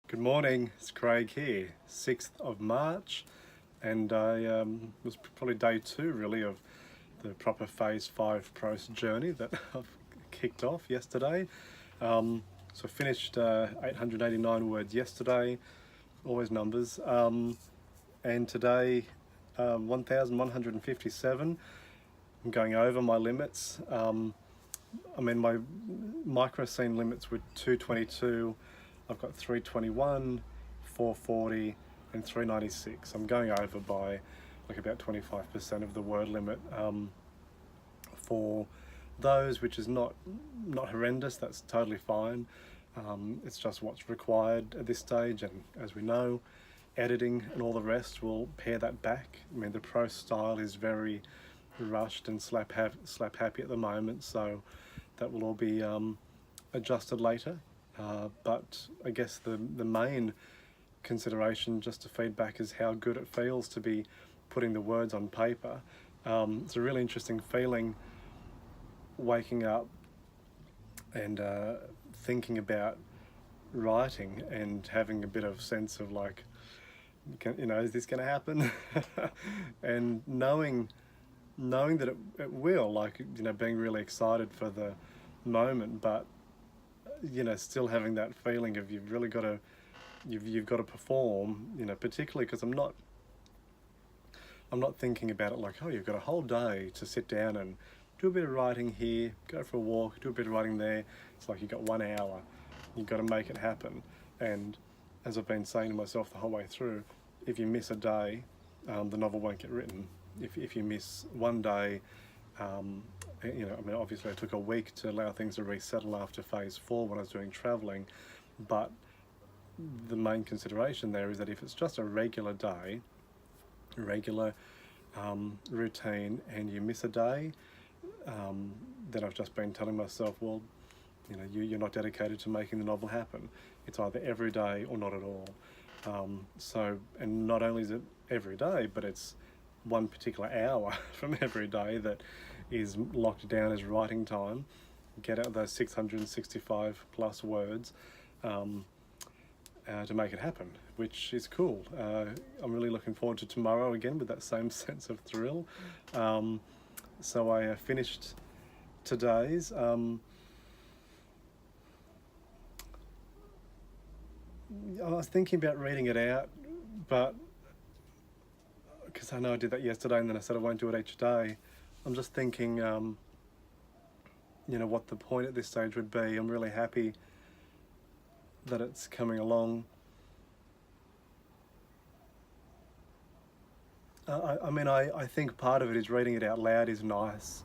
Good morning, it's Craig here, 6th of March, and I was probably day 2 really of the proper phase 5 Prose journey that I've kicked off yesterday. So finished 889 words yesterday, always numbers, and today 1157. I'm going over my limits. My micro scene limits were 222. I've got 321, 440, and 396. I'm going over by like about 25% of the word limit for those, which is not horrendous. That's totally fine. It's just what's required at this stage, and as we know, editing and all the rest will pare that back. I mean, the prose style is very rushed and slap happy at the moment, so that will all be adjusted later. But I guess the main consideration, just to feedback, is how good it feels to be putting the words on paper. It's a really interesting feeling waking up and thinking about writing and having a bit of sense of like, is this going to happen? And knowing that it will, like, being really excited for the moment, but still having that feeling of you've really got to you've got to perform, particularly because I'm not thinking about it like, oh, you've got a whole day to sit down and do a bit of writing here, go for a walk, do a bit of writing there. It's like you've got 1 hour, you've got to make it happen. And as I've been saying to myself the whole way through, if you miss a day, the novel won't get written. If you miss one day, obviously I took a week to allow things to resettle after phase 4 when I was doing travelling, but the main consideration there is that if it's just a regular day, a regular routine, and you miss a day, then I've just been telling myself, well, you're not dedicated to making the novel happen. It's either every day or not at all. And not only is it every day, but it's one particular hour from every day that is locked down as writing time. Get out those 665 plus words to make it happen, which is cool. I'm really looking forward to tomorrow again with that same sense of thrill. So I finished today's. I was thinking about reading it out, but because I know I did that yesterday and then I said I won't do it each day, I'm just thinking, what the point at this stage would be. I'm really happy that it's coming along. I think part of it is reading it out loud is nice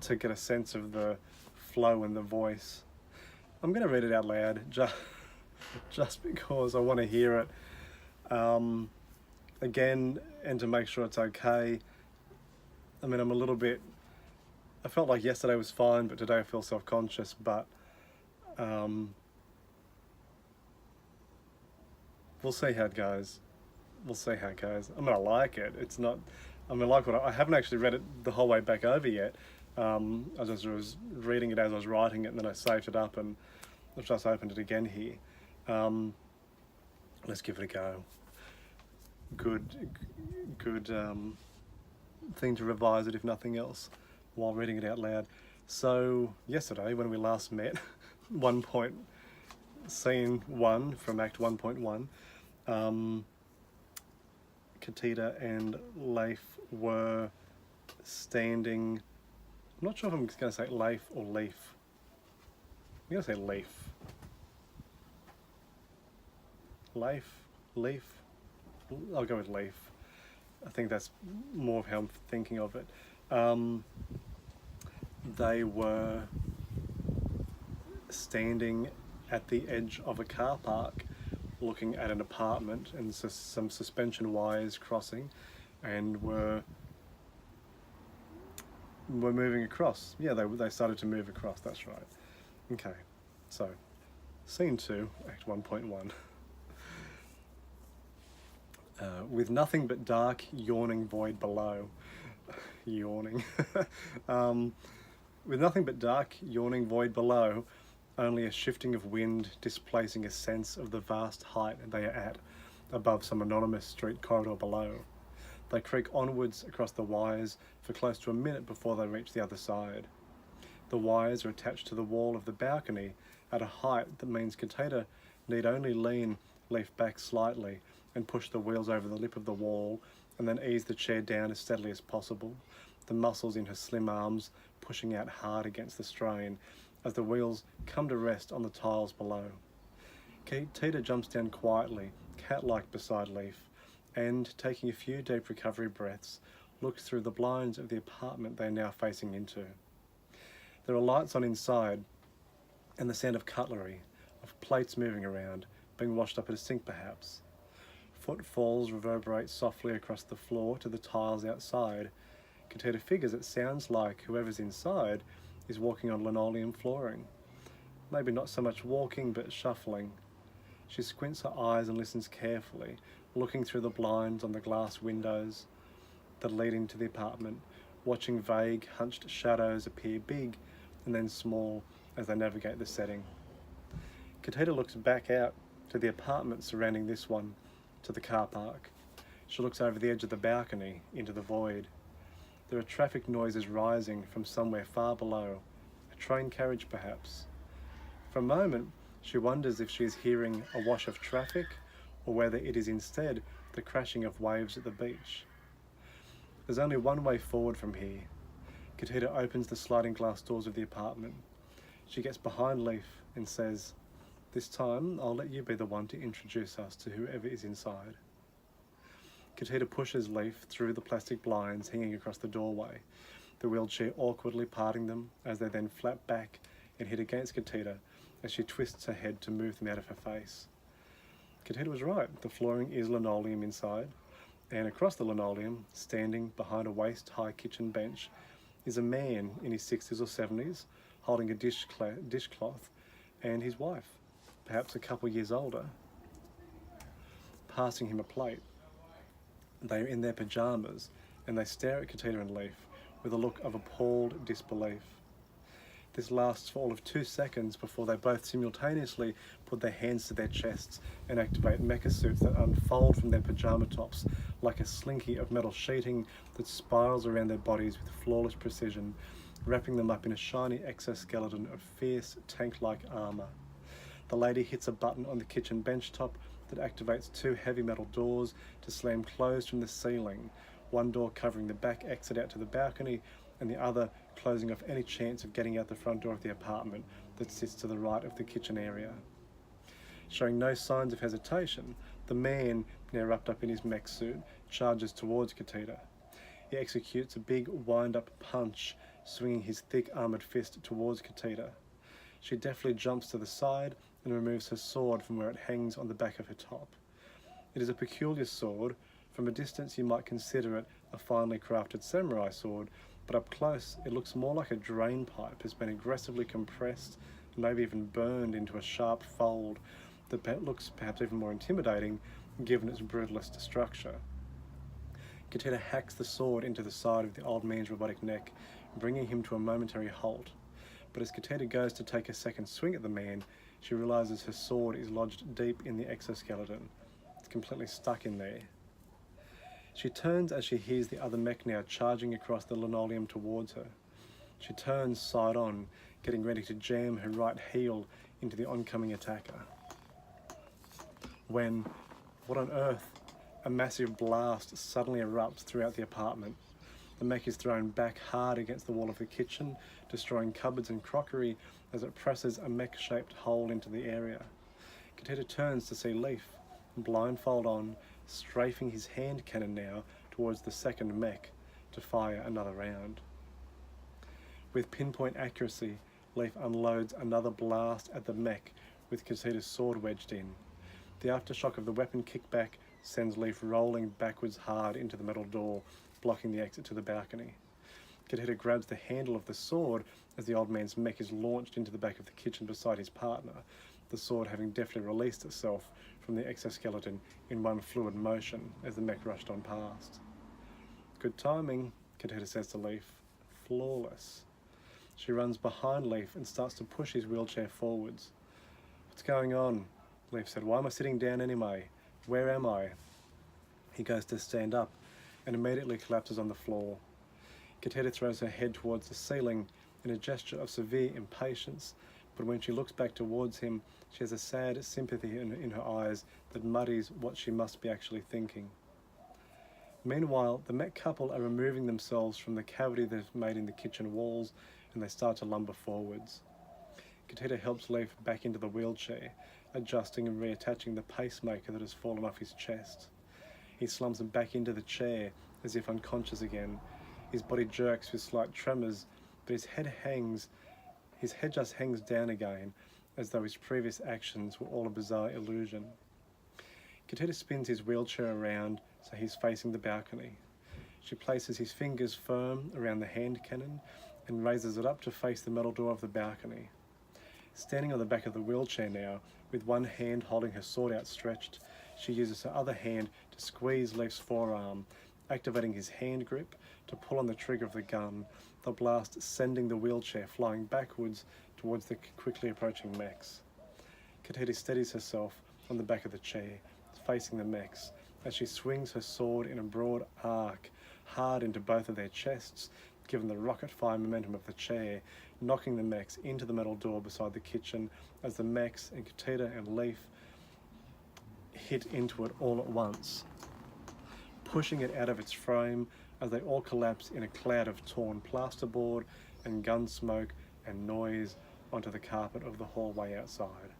to get a sense of the flow and the voice. I'm going to read it out loud just because I want to hear it again, and to make sure it's okay. I'm a little bit, I felt like yesterday was fine, but today I feel self-conscious, but we'll see how it goes. I'm gonna like it. It's not, I haven't actually read it the whole way back over yet. I just was reading it as I was writing it, and then I saved it up, and I've just opened it again here. Let's give it a go. Good thing to revise it, if nothing else, while reading it out loud. So yesterday, when we last met, scene 1 from Act 1.1, Katita and Leif were standing. I'm not sure if I'm going to say Leif or Leaf. I'm going to say Leaf. Leaf. I'll go with Leaf. I think that's more of how I'm thinking of it. They were standing at the edge of a car park looking at an apartment, and some suspension wires crossing, and were moving across. Yeah, they started to move across, that's right. Okay, so scene 2, Act 1.1. With nothing but dark, yawning void below. Yawning. With nothing but dark, yawning void below, only a shifting of wind displacing a sense of the vast height they are at above some anonymous street corridor below. They creak onwards across the wires for close to a minute before they reach the other side. The wires are attached to the wall of the balcony at a height that means Kateda need only lean Leaf back slightly and push the wheels over the lip of the wall, and then ease the chair down as steadily as possible, the muscles in her slim arms pushing out hard against the strain as the wheels come to rest on the tiles below. Kateda jumps down quietly, cat-like beside Leaf, and, taking a few deep recovery breaths, looks through the blinds of the apartment they are now facing into. There are lights on inside, and the sound of cutlery, of plates moving around, being washed up at a sink perhaps. Footfalls reverberate softly across the floor to the tiles outside. Kateda figures it sounds like whoever's inside is walking on linoleum flooring. Maybe not so much walking, but shuffling. She squints her eyes and listens carefully, looking through the blinds on the glass windows that lead into the apartment, watching vague, hunched shadows appear big and then small as they navigate the setting. Kateda looks back out to the apartment surrounding this one, to the car park. She looks over the edge of the balcony into the void. There are traffic noises rising from somewhere far below, a train carriage perhaps. For a moment, she wonders if she is hearing a wash of traffic or whether it is instead the crashing of waves at the beach. There's only one way forward from here. Kateda opens the sliding glass doors of the apartment. She gets behind Leaf and says, "This time I'll let you be the one to introduce us to whoever is inside." Kateda pushes Leaf through the plastic blinds hanging across the doorway, the wheelchair awkwardly parting them as they then flap back and hit against Kateda as she twists her head to move them out of her face. Kateda was right, the flooring is linoleum inside, and across the linoleum, standing behind a waist-high kitchen bench, is a man in his 60s or 70s, holding a dishcloth, and his wife, perhaps a couple years older, passing him a plate. They are in their pyjamas, and they stare at Kateda and Leaf with a look of appalled disbelief. This lasts for all of 2 seconds before they both simultaneously put their hands to their chests and activate mecha suits that unfold from their pyjama tops like a slinky of metal sheeting that spirals around their bodies with flawless precision, wrapping them up in a shiny exoskeleton of fierce tank-like armour. The lady hits a button on the kitchen bench top that activates 2 heavy metal doors to slam closed from the ceiling, one door covering the back exit out to the balcony and the other closing off any chance of getting out the front door of the apartment that sits to the right of the kitchen area. Showing no signs of hesitation, the man, now wrapped up in his mech suit, charges towards Kateda. He executes a big wind-up punch, swinging his thick armoured fist towards Kateda. She deftly jumps to the side and removes her sword from where it hangs on the back of her top. It is a peculiar sword. From a distance you might consider it a finely crafted samurai sword, but up close it looks more like a drain pipe has been aggressively compressed and maybe even burned into a sharp fold that looks perhaps even more intimidating given its brutalist structure. Kateda hacks the sword into the side of the old man's robotic neck, bringing him to a momentary halt. But as Kateda goes to take a second swing at the man, she realises her sword is lodged deep in the exoskeleton. It's completely stuck in there. She turns as she hears the other mech now charging across the linoleum towards her. She turns side on, getting ready to jam her right heel into the oncoming attacker. When, what on earth, a massive blast suddenly erupts throughout the apartment. The mech is thrown back hard against the wall of the kitchen, destroying cupboards and crockery as it presses a mech-shaped hole into the area. Kateda turns to see Leaf, blindfold on, strafing his hand cannon now towards the second mech to fire another round. With pinpoint accuracy, Leaf unloads another blast at the mech with Kateda's sword wedged in. The aftershock of the weapon kickback sends Leaf rolling backwards hard into the metal door, blocking the exit to the balcony. Kateda grabs the handle of the sword as the old man's mech is launched into the back of the kitchen beside his partner, the sword having deftly released itself from the exoskeleton in one fluid motion as the mech rushed on past. "Good timing," Kateda says to Leaf. "Flawless." She runs behind Leaf and starts to push his wheelchair forwards. "What's going on?" Leaf said. "Why am I sitting down anyway? Where am I?" He goes to stand up and immediately collapses on the floor. Katita throws her head towards the ceiling in a gesture of severe impatience, but when she looks back towards him, she has a sad sympathy in her eyes that muddies what she must be actually thinking. Meanwhile, the Met couple are removing themselves from the cavity they've made in the kitchen walls, and they start to lumber forwards. Katita helps Leif back into the wheelchair, adjusting and reattaching the pacemaker that has fallen off his chest. He slumps back into the chair, as if unconscious again. His body jerks with slight tremors, but his head just hangs down again, as though his previous actions were all a bizarre illusion. Katita spins his wheelchair around so he's facing the balcony. She places his fingers firm around the hand cannon and raises it up to face the metal door of the balcony. Standing on the back of the wheelchair now, with one hand holding her sword outstretched, she uses her other hand to squeeze Leif's forearm, activating his hand grip to pull on the trigger of the gun, the blast sending the wheelchair flying backwards towards the quickly approaching mechs. Katita steadies herself on the back of the chair, facing the mechs, as she swings her sword in a broad arc hard into both of their chests, given the rocket-fire momentum of the chair, knocking the mechs into the metal door beside the kitchen as the mechs and Katita and Leif hit into it all at once, pushing it out of its frame as they all collapse in a cloud of torn plasterboard and gun smoke and noise onto the carpet of the hallway outside.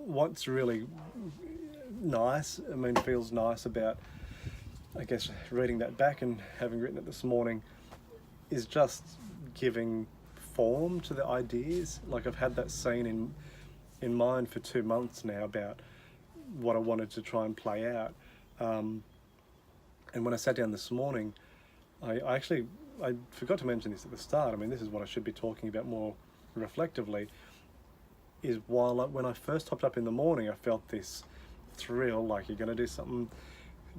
What's really nice, feels nice about, I guess, reading that back and having written it this morning, is just giving form to the ideas. Like, I've had that scene in mind for 2 months now about what I wanted to try and play out. And when I sat down this morning, I forgot to mention this at the start. This is what I should be talking about more reflectively, is when I first hopped up in the morning, I felt this thrill, like, you're going to do something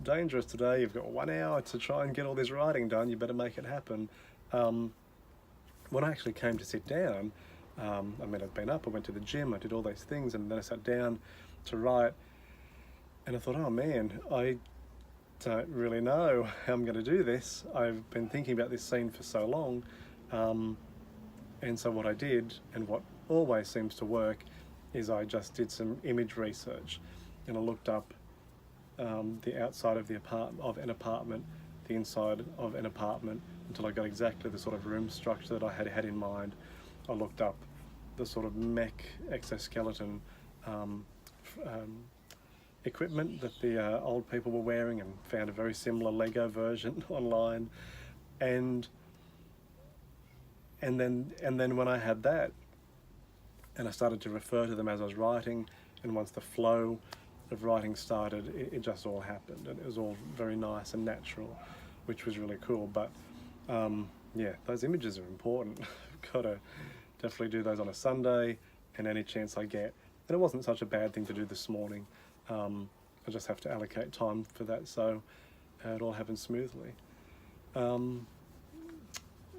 dangerous today, you've got 1 hour to try and get all this writing done, you better make it happen. When I actually came to sit down, I'd been up, I went to the gym, I did all those things, and then I sat down to write, and I thought, oh man, I don't really know how I'm going to do this. I've been thinking about this scene for so long, and so what I did, and what always seems to work, is I just did some image research, and I looked up the outside of an apartment, the inside of an apartment, until I got exactly the sort of room structure that I had in mind. I looked up the sort of mech exoskeleton equipment that the old people were wearing, and found a very similar Lego version online, and then when I had that, and I started to refer to them as I was writing, and once the flow of writing started, it just all happened, and it was all very nice and natural, which was really cool. But yeah, those images are important. I've got to definitely do those on a Sunday and any chance I get. And it wasn't such a bad thing to do this morning. I just have to allocate time for that, so it all happened smoothly. And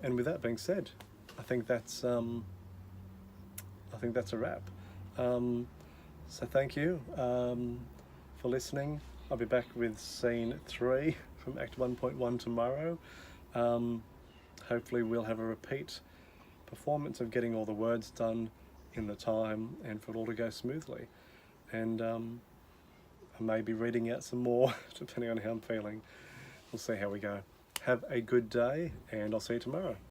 with that being said, I think that's a wrap. So thank you for listening. I'll be back with scene 3 from Act 1.1 tomorrow. Hopefully we'll have a repeat performance of getting all the words done in the time, and for it all to go smoothly. And I may be reading out some more depending on how I'm feeling. We'll see how we go. Have a good day, and I'll see you tomorrow.